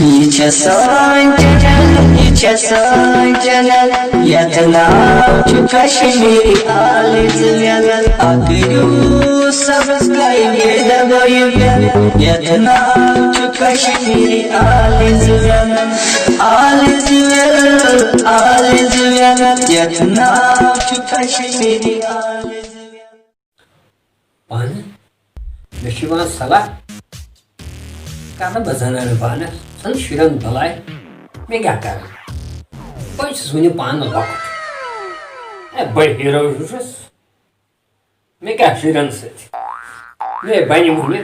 Nice sancana, yatna Kashmiri alizyan. Akyu subscribe yatna Kashmiri alizyan. Yatna Kashmiri alizyan. Bana, Meshivan Salah. Karena bazanar bana, sen şiran balay, me क्या कर? कोई सुनी पान lock, बड़े hero जुस, me क्या şiran से? Me बनी मुझे,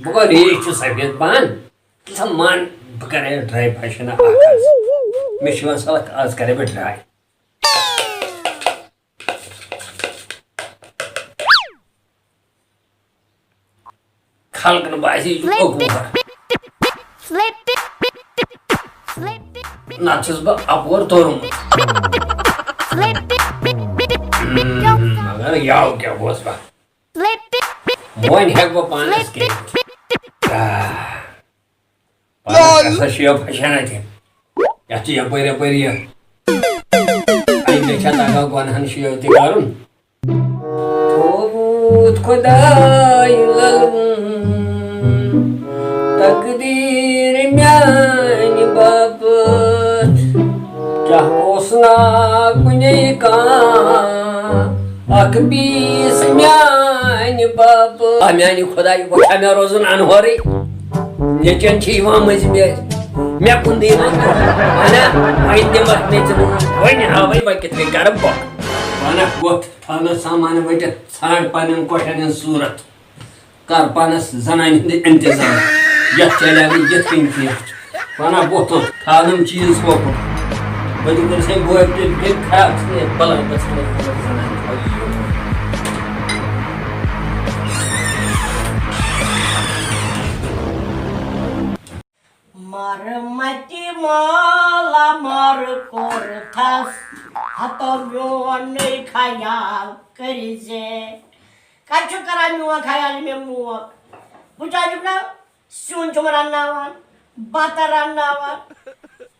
बुका रेच सफेद पान, सम्मान बकरे ड्राई फैशन आकाश, me शिवन सालक आज करे बे ड्राई. खालक न बाजी ओकुबर. Nachos ba upward torum. Agar yaw kya boss ba. Moin hek ba panas ke. Kasa shiya phashana the. Yachi ya pere ya. Ai lecha taga gwanhan shiya te karun. Tobut khudai lalum. Takdir myani babat. Kya osna kunye ka. Akbis myani babat. Myani khudai ko khamya rozun anhori. Nechen chiwa mazme. Mya kundi ana aidde matne wani havai bakitne garam bok. Ana got thana saman bete sand panen koshanen surat. Kar panas zanan intizam. Yat chalavi yat kinti. Bana boto thanam cheese ko. Badi kar se bo ekte big crabs ne bala basne zanan khayi. Marmati mala mar korthas hatogyon khayal karize kachu karanwa khayal me muwa bujajuna sun chumarannawan batarannawan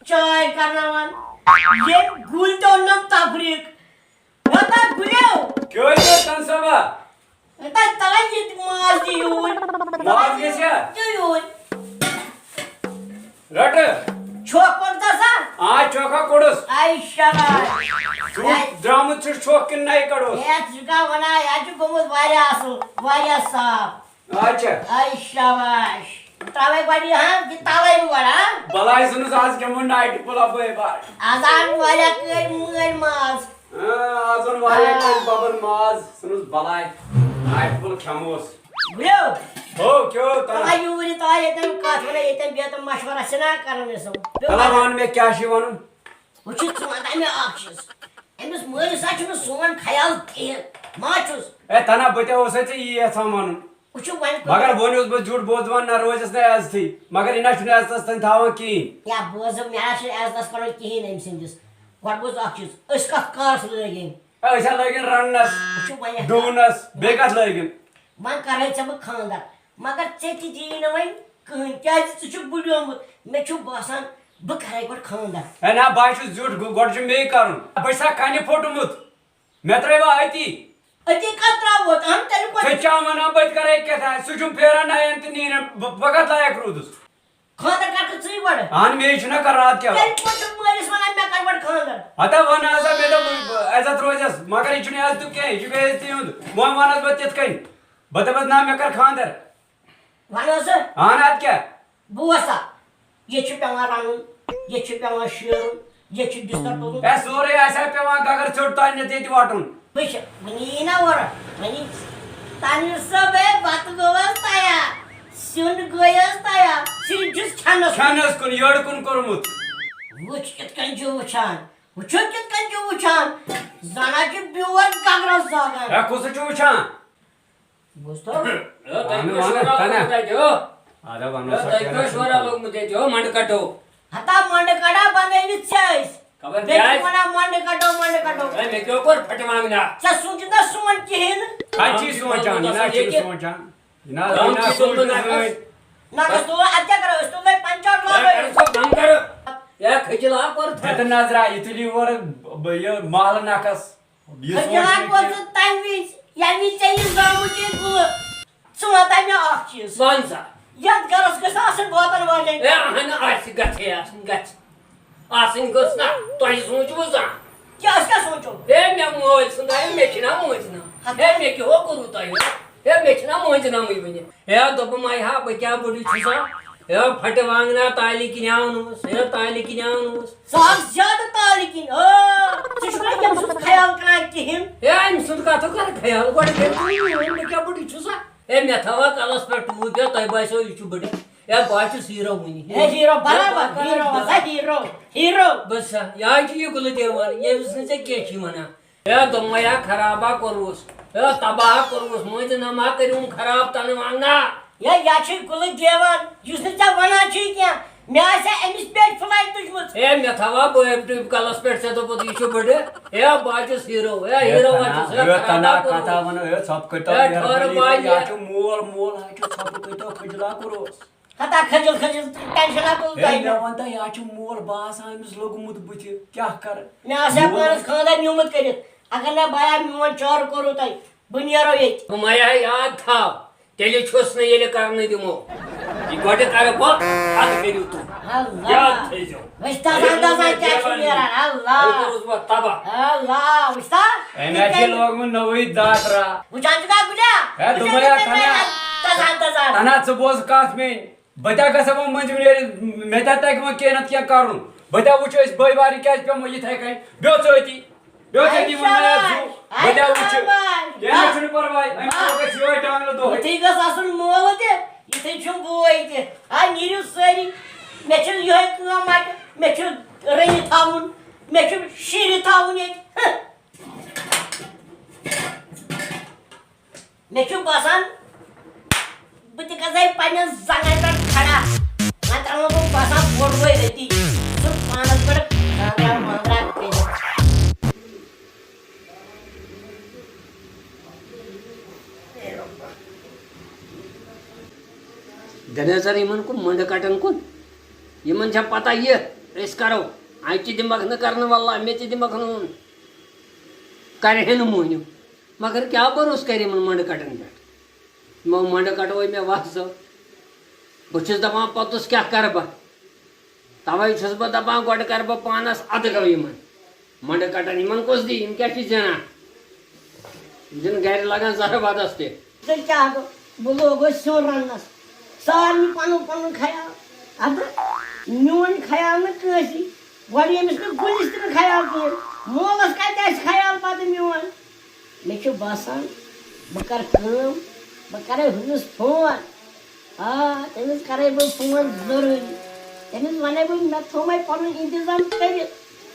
chai karnawan ye guldonnam tabrik bata gulyo Kyo ye tansaba? eta talanjit mazi yun Mazi kya? yun Rat. chok korta sa Aa choka kodus. ay shabash Dramı tür çok kinay kodus. ya juga wana ya juga gomuz varya saf Acha. ay shabash tawai badi ha di tawai wala Balaysınız az kemun night pula boy bar. azan wala kay mungal mas Azon var ya kız baban maz. Sınız balay. Night pul kamos. bro Ho kyo tana. ay yuri to ay tam ka thora etam biatam mashwara sina karne so Tana man me kya şivanım? uçut sumada me akşız emis mori saçını suman khayal the machus Tana bete olsa te iyi samanım. uçu ban Magar bonius bu jhut bozwan na rozes ne az thi. Magar ina şunu az tastan thavan ki. ya bozum yaşı az das karo ki nem sindis var boz akşız ıskaf kars legin Aşa lagin rannas. uçu ban ya Donas bekat lagin. man karayacağım khandar magar çeti jini vay kın kya suçu buluyorum me çu basan bu karay gor khandar Na başı jhut gorju me karun. Paisa kani photumut. Metreva aiti. अति कतरा होत हम तेरे को Secha mana bat kare ke tha. Sujum fera na ent ni bagat layak rudus. खादर का कुछ ही बड़ An me ishna kar raat kya. तेरे को तो मरिस वाला मैं कर बड़ खादर Ata wana asa me da azat rozes. Magar ishne az tu ke. Jibe esti hund. Mo manas batet kain. Batabat na me kar khander. वाला से An at kya. बुआसा ये छुपा रानू ये छुपा शेर ये छुप डिस्टर्ब तो Sore asa pe wa gagar chhutta ne te watun. बिश मनी ना वर मनी तानिर सब है बात गोवस्ताया सुन गोयस्ताया सिर जिस छानो Chanas kun yod kun kormut. वुच कित कंजो वुचान वुच कित कंजो वुचान जाना के बिवर कागरा सागा Kusu chuchan. दोस्तो Ada wana हता मंड काडा बंदे निचाइस खबर देखो मना मंड काटो मैं क्यों कर फटे मांगना चसुंजिदा सुमन किहिन काची सोचान ना ची सोचान ना ना तो आज्ञा करो तो मैं 5 लाख या खजला पर हेत नजरा इतली वर ये महल नकस खजलाक was तनवीज यानी चाहिए जामुचे गुल सुनाता मैं आख चीज कौन-सा याद गरस गस आसन बोतल वाले ए हन आस गथे आसन गस ना तो आई सोचो जा क्या इसका सोचो ए मैं मोल सुनाई मेचना मोजना ए मैं के हो करू ताई ए मेचना मोजना मुई बने ए दोप माय हा बक्या बडी छुसा ए फट वांगना ताली की न्यावनुस ए ताली की न्यावनुस साग ज्यादा तालिकिन सुशना क्या सुन ख्याल करा कि हिम ए इन सुन का तो कर ख्याल गोड के मैं क्या बडी छुसा ए मैं थवा कलस पे टू के तय बासो इचु बडी ए बाचु सीरो मुनी ए हीरो बराबर हीरो वसा हीरो बस या जी गुल देवार ये उसने से के छी मना ए दमया खराबा करूस ए तबाह करूस मोज न मा करूं खराब तन वांगा या छी गुल देवान युसने चा वना छी क्या मैं ऐसे एमिस पेट फ्लाइट तुझमत ए मैं थवा ट्यूब कलस पे से तो पति इचु बडे ए बाचु सीरो ए हीरो बाचु से ये तना कथा वन ये सब कटा ए ठोर बाई या जो मोल हाचो सब कटा खजला करो हता खजल टेंशन आ को ए मैं वंता या जो मोल बास आमिस लोगमुत बुथि क्या कर मैं ऐसे पारस खानदार न्यूमत करित अगर ना बाया मिवन चार करो तई बुनियारो ये माया याद था तेले छोस ने ये करने दिमो ई गोटे करे को हाथ करियो तू याद थे जो विस्ता सांदा सा क्या छी मेरा अल्लाह तो उस वक्त तबा अल्लाह विस्ता एनर्जी लोग में नवी दातरा बुझान का गुला ए तुम्हारा तना बोज काथ में बता का सब मंज मेता तक में केनत क्या करूं बता उछ इस बई बारी क्या पे मुझे थे कहीं बेचोती मन में बता उछ ये सुन पर भाई हम को सिवा टांगलो दो ठीक है सासन मोलते इथे छुम बोइते आ नीरु सरी मेचल यो का माट मेचल रही थाउन मेचल शिरी थाउन ये मेचल बासन बुती कसाई पानी जांगाय पर खड़ा मात्र को बासा बोडवय रहती तो मानस पर राजा मांगरा के दनेजर इमन को मंड काटन को इमन छा पता ये रेस करो आईची दिमाग न करने वाला मेची दिमाग न करे है न मोन्यू मगर क्या भरोस करे मन मंड काटन पे म मंड काटवय में वास बुछस दबा पतुस क्या करबा तवय छस ब दबा गोड करबा पानस अद गव इमन मंड काटन इमन कोस दी इन क्या चीज जना जिन गैर लगा जरा बात असते तो क्या गो बोलो गो सोरनस सारी पनु खाया अब न्यून खाया न कसी वाली में इसको गुलिस्त न खाया के मोलस का देश खाया बात न्यून लेके बासन बकर काम बकर हुनस फोन तेनिस करे वो फोन जरूरी तेनिस माने वो न थोमै पनु इंतजाम करे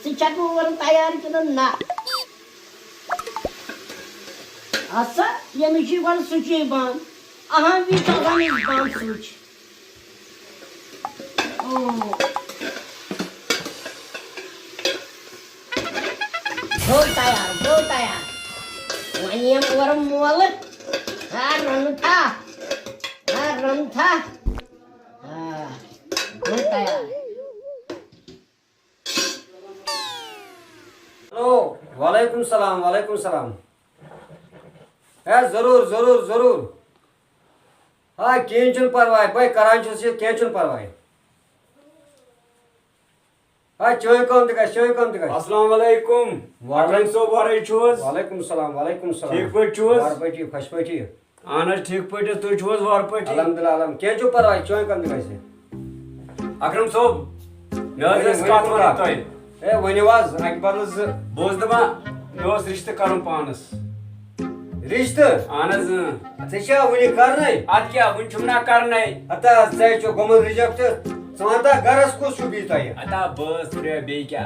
शिक्षा को वर तैयार किन ना अच्छा ये मिशी वन सुची बाम अहाँ भी तो गाने बाम सोच बोलता यार वनियम वर मोल रन था बोलता यार हेलो वालेकुम सलाम है जरूर हाँ कह परवाह भाई करान कह परवाह हाँ चाय कम तक अस्सलाम वालेकुम वाटन सो बारे छुस वालेकुम सलाम ठीक पट छुस वार पटी खुश पटी आना ठीक पट तु छुस वार पट अल्हम्दुलिल्लाह अलम कह परवाह चाय कम तक से अकरम सोब नजर कात वन तय ए वनिवाज अकबरस बोज दबा नोस रिश्ते करूं पानस रिश्ते आनज अच्छा वनी करने अत क्या वन छुमना करने अता से जो गोमल रिजेक्ट सवाता गरस को सुबी तय अता बस रे बे क्या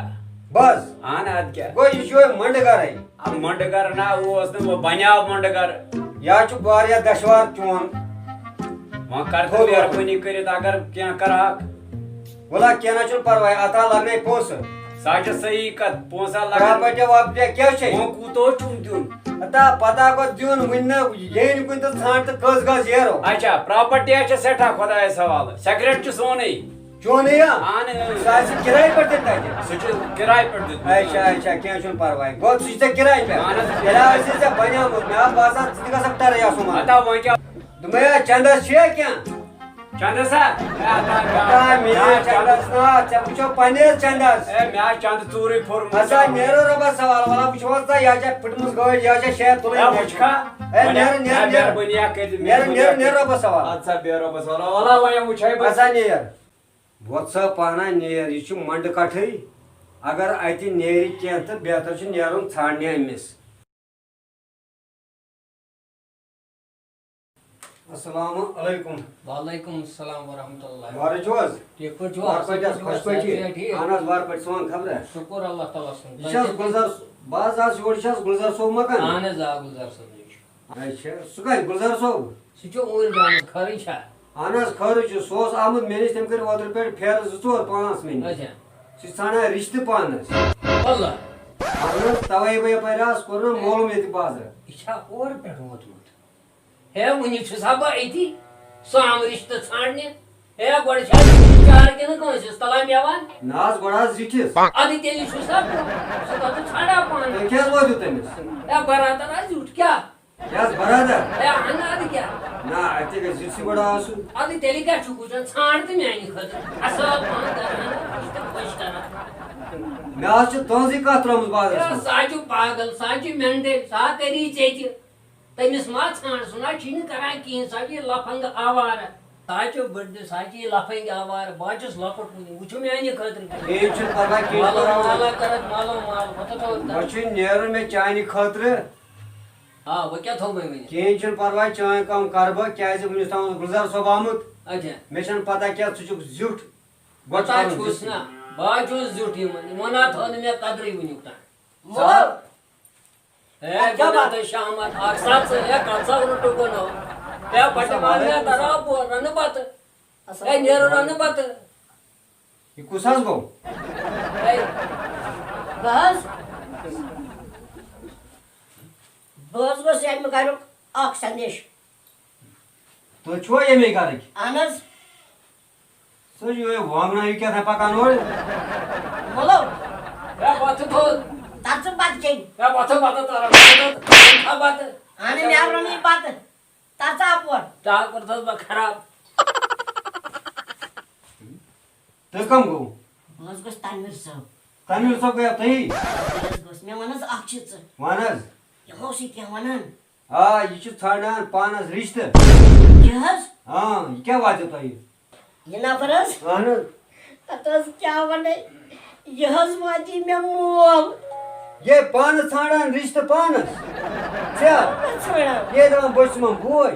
बस आन अत क्या गो यो मंडगर है अब मंडगर ना वो उसने वो बन्याव मंडगर या छु बारिया दशवार चोन वहां कर तो यार कोई नहीं करे अगर क्या कराक बोला क्या ना छु परवाह अता लगने पोस साच सही कत पोसा लगा प्रॉपर्टी वापटे क्या छे वो कूतो चुम दिउन अता पता को दिउन विन येन कुन त छांट त कस गस येरो अच्छा प्रॉपर्टी अच्छा सेठा खुदा सवाल सेक्रेट च सोने चोन या आन सासी किराए पर देता है सच किराए पर दित अच्छा क्या छुन परवाय गो सुचते किराए पे तेरा से बनिया मैं बाजार दिखा सकता रे यासुमा आता वो क्या तुम्हें चंदा छे क्या चंद सा आता मेरे चंदा ना चपचो पने चंदा ए मैं चंद चूरी फोर अच्छा नेरो रबा सवाल वाला पुछवता याचा फटमुस गो याचा शे तुले या मुझका ए नेर बनिया के नेर रबा सवाल अच्छा बेरो बस वाला वाया मुझे बस अच्छा नेर वत्सा पाना नेर ये छु मंड काठई अगर अति नेरी के त बेहतर छु नेरुन छाड़ने अमिस अस्सलाम वालेकुम वालेकुम सलाम व रहमतुल्लाह। वारे जोज ठीक पर जो वार पर खुश पटी आनाज वार पर सोन खबर शुक्र अल्लाह ताला सुन। यशस गुलजार बाज आज योडशस गुलजार सो मकान आने जा गुलजार सब। अच्छा सुगाई गुलजार सो सुचो ओर जान खरी छा। आनाज खर छु सोस आमद मेने तम कर वदर पे फेर 2-4-5 मिनट अच्छा सिसाना रिश्ते पानस अल्लाह आनाज तवाई बय पैरास कोन मालूम यति बाजार इच्छा और पे होत है मुनि छु सबा एती साम रिश्ते छाड़ने है गोड़ छा चार के न कोन से तलाम यावान नाज गोड़ा जिठिस आदि तेली छु सब सदा तो छाड़ा पान क्या वदु तमिस या बरातर आज उठ क्या यास बरादर है आना आदि क्या ना अति के जिसी गोड़ा आसु आदि तेली का छु कुछ छाड़ते में आनी खद असल पान कर खुश करा नाज तोजी का त्रम बाजार साजू पागल साजू मेंढे सा करी चेच तमिस मा छाण सुना छिन करान की साजी लफंग आवार साजू बड्ड साजी लफंग आवार बाजस लपट वुचु में आनी खतर ए छु परवा के माला करत मालो माल पता तो मछी नेर में चायनी खतर हां वो क्या थो मैं के छु परवा चाय कम करब क्या जे मुनिस्तान गुलजार सब आमत अच्छा मेशन पता क्या छु जुट बता छुस ना बाजू जुटी मना थन में कदरी बुनिकता मोल ए क्या बात है शाम आसात से या कांसा उन टोको नो या पटमाने तराप रन बात ए नेरो रन बात ये कुसास गो ए बस बस को से में करो आख संदेश तो छो ये में गारे आनस सो ये वांगना ये क्या था पकान और बोलो या बात तो ताच बात के या बात तारा बात आने में आरो नहीं बात ताचा अपर ता करतस बा खराब तो कम गो बस को तानवीर साहब तमिल सब गया तही बस में मनस आखिच वानस यो सी क्या वनन आ ये छु छाड़ना पानस रिश्ते यस हां ये क्या बात है तही ये ना फरस वानस ततस क्या वने यस माजी में मोल ये पानस छाड़ना रिश्ते पानस क्या छोड़ा ये दम बसम बोय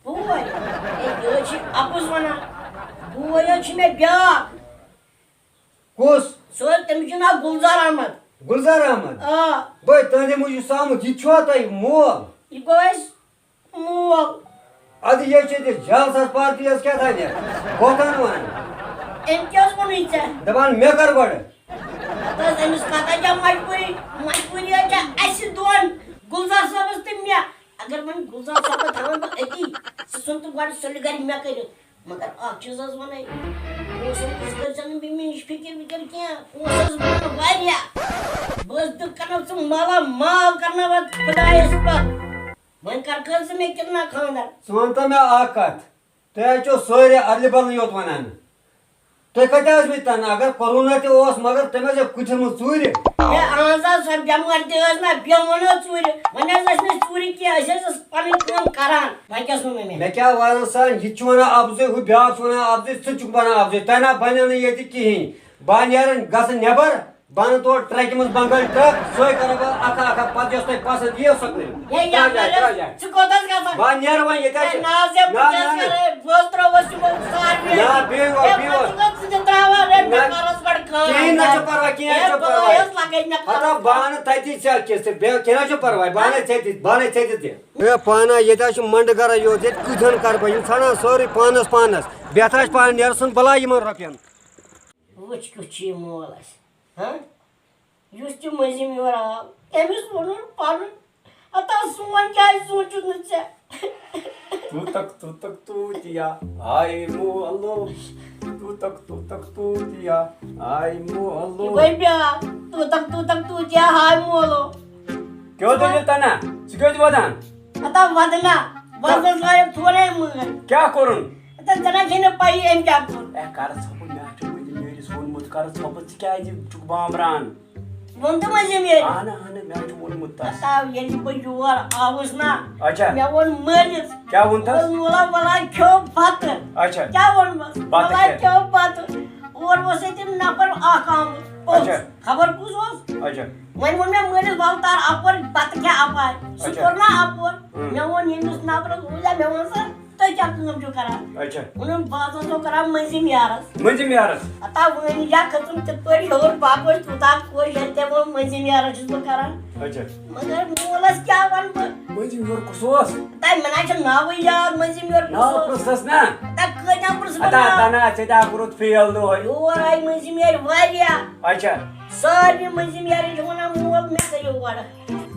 बुय ए यो छी आपस वना बुय यो छी में ब्या कुस सो तुम जना गुलजार अहमद गुलजार अहमद आ भाई तने मुझे सामु ये छो तही मोल ये गोस मोल अद ये छे जालसा पार्टी अस क्या था ने गोतन वन एंटियोस बनीचा दबान मे कर बड़ तस एमिस काका जा मजबूरी है ऐसे दोन गुलजार साहब तिम्या अगर मन गुलजार साहब थावन एती सुन तो गाड़ी सलगारी में कर मगर आखिसस वने वो सब कुछ कर जन भी में फिक्र भी कर क्या वो सब बन वारिया बस तो करना तुम माला माल करना बात खुदा इस पर मन कर कर से में कितना खानदार सोनता में आकत ते चो सोरे अरली बल योत वनान ते कटास में तना अगर कोरोना ते ओस मगर तमे जे कुछ मु चूरी ये आजा सब जमर देस ना बेमनो चूरी वने जसने चूरी की ऐसे पनी काम करान भाई क्या सुन में मैं क्या वाला सान हिचवना आपसे हु ब्याह सुना आपसे सचुक बना आपसे तना बने न ये की बानियारन गस नेबर बन तो ट्रक में बंगल ट्रक सोय करबा आका आका पजस ते पसंद ये सकले ये या चुकोदस का सा बानियार वन ये का ना से पुछस करे वस्त्र वस्तु सार में ना बेगो बेगो चुकोदस से त्रावा रे में करस बड़ खा के न जो परवा के जो परवा ये लगे न आता बान तैती चल के से बे केना जो परवा बाने चैती दे ए पाना ये ता मंड कर यो जे कुधन कर बय छना सोरी पानस बेथाश पान नेरसन बला यमन रपियन वुच कुछ मोलस हां युस्ट मजी में वरा एमिस बोलून पालन आता सुवन काय सोचू नचे तू तक तू दिया हाय मो अल्लाह तू तू दिया आई मोलो वही ब्याह तू तक तू क्या हाय मोलो क्यों तो दिल तना सिक्योरिटी वदान आता वदन साहेब थोड़े मगर क्या करून आता जना खेने पाई एम क्या कर ए कर सब मैच मेरी सोन मुत कर सब क्या चुक बामरान वंत मजे में आना मैच मोन मुत्ता आता ये कोई जोर आवस ना अच्छा मैं वो मरिस क्या वंतस मोला वाला क्यों बात अच्छा क्या वन बस बात वाला क्या? क्यों बात और वो से तुम ना पर आकाम अच्छा। खबर कुछ अच्छा when मैं मरिस बालतार अपर बात क्या apa सुपरना अपर हम्म। मैं वो नींद ना पर उला मैं वो सर तो क्या तुम जो करा अच्छा उन्होंने बात तो करा मंजी में यारस मंजी में यारस आता वो या खत्म चतरी और बापर तुता कोई येते वो मंजी में यारस जो करा अच्छा मगर मोलस क्या वन मंजी में कुसोस ताई मनाच नाव यार मंजी में ना प्रोसेस ना ता कन्या प्रस आता तना चेता गुरुत फेल दो और आई मंजी में वारिया अच्छा सारी मंजी में यार जो ना मोल में करियो वाला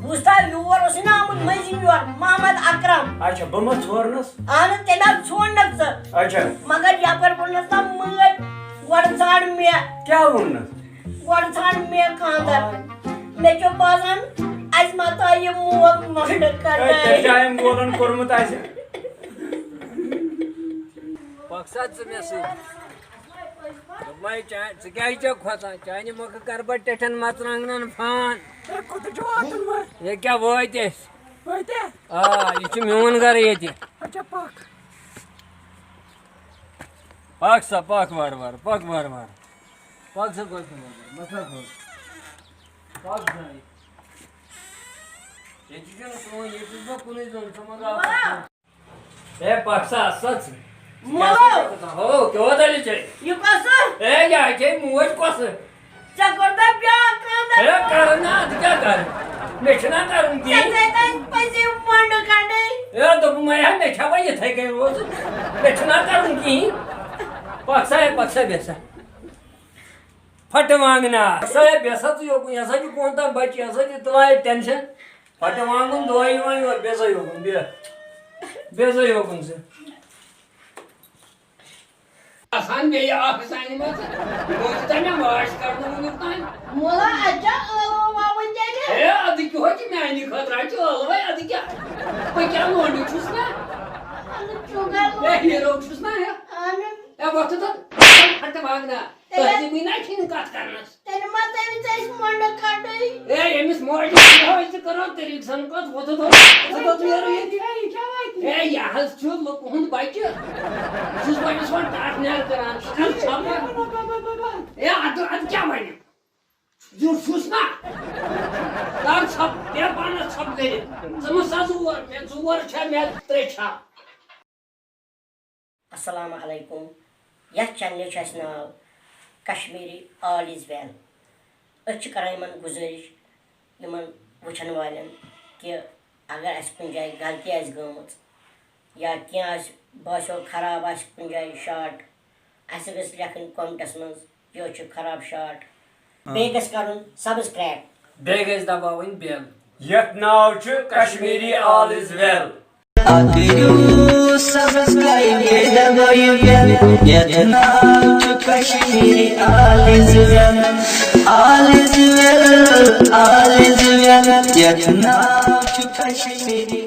बुस्ता योर उसना मंजी में योर मोहम्मद अकरम अच्छा बम छोरनस आन तेना छोड़नस अच्छा मगर या पर बोलनस ना मगर वरसाड़ में क्या वनस वरसाड़ में खांदर मैं जो बाजन आज माता ये मोल मंड कर ए टाइम बोलन करमत आसे पक्षाच मेसू माय चाय सगळ्याच्या खोसा चायने मग करबट टेटन मात्रांगन फान ये क्या वयतेस ये छ मेवन घर येते अच्छा पाक सा पाक वार पाक सा कोई मसा को पाक जाई ये जिजन को ये तुझ कोणी जण समजा ए पाकसा सच मोलो हो केव्हा झाली चे यू कसं ए याचे मुवच कस चकोरदा प्या खांदर हे कारण ना क्या कर मेचना करून की त्याचे पैसे मंड काढे ए तो मैं मेछा पाहिजे थाय काय रोज मेचना करून की पक्सा बेसा फट मागना साहेब बेसाच योग यासाठी कोणता बाची यासाठी तुला टेन्शन फट मागून दोई वाई बेसा योग बेसा योग से आसान बे आसान मत बोलता ना माश करनो म्हणून मोला अच्छा वावन जागे ए आधी की होती मी आणि खतराची ओलवाय आधी क्या पण क्या मोंडी छुस ना अन चुगालो ए हिरो छुस ना हे अन ए बघतो तो फट मागना तो मी नाही खिन काट करनास तेरे माते विचार मंड काढे ए एमिस मोडी व्हायचं करो तरी संकट होतो तो यार ये क्या माहिती ए या हस छु लोक हुन बाईचे छुस बाईस वन टाकणार करा ए आता क्या माहिती जो छुस ना दार छप त्या पाना छप गेले समस्या जुवर छा मैं त्रेछा अस्सलाम वालेकुम या चैनल छ नाव कश्मीरी ऑल इज वेल अच्छ करायमन गुजारिश यमन वचन वालन कि अगर अस कुन जाय गलती आस गमत या क्या बासो खराब आस कुन जाय शॉट अस गस लेखन कमेंटस मज यो छ खराब शॉट बेगस करून सब्सक्राइब बेगस दबावन बेल यत नाव छ कश्मीरी ऑल इज वेल आदियो सब्सक्राइब ये दबाइए यतना कश्मीरी ऑल इज वेल यतना कश्मीरी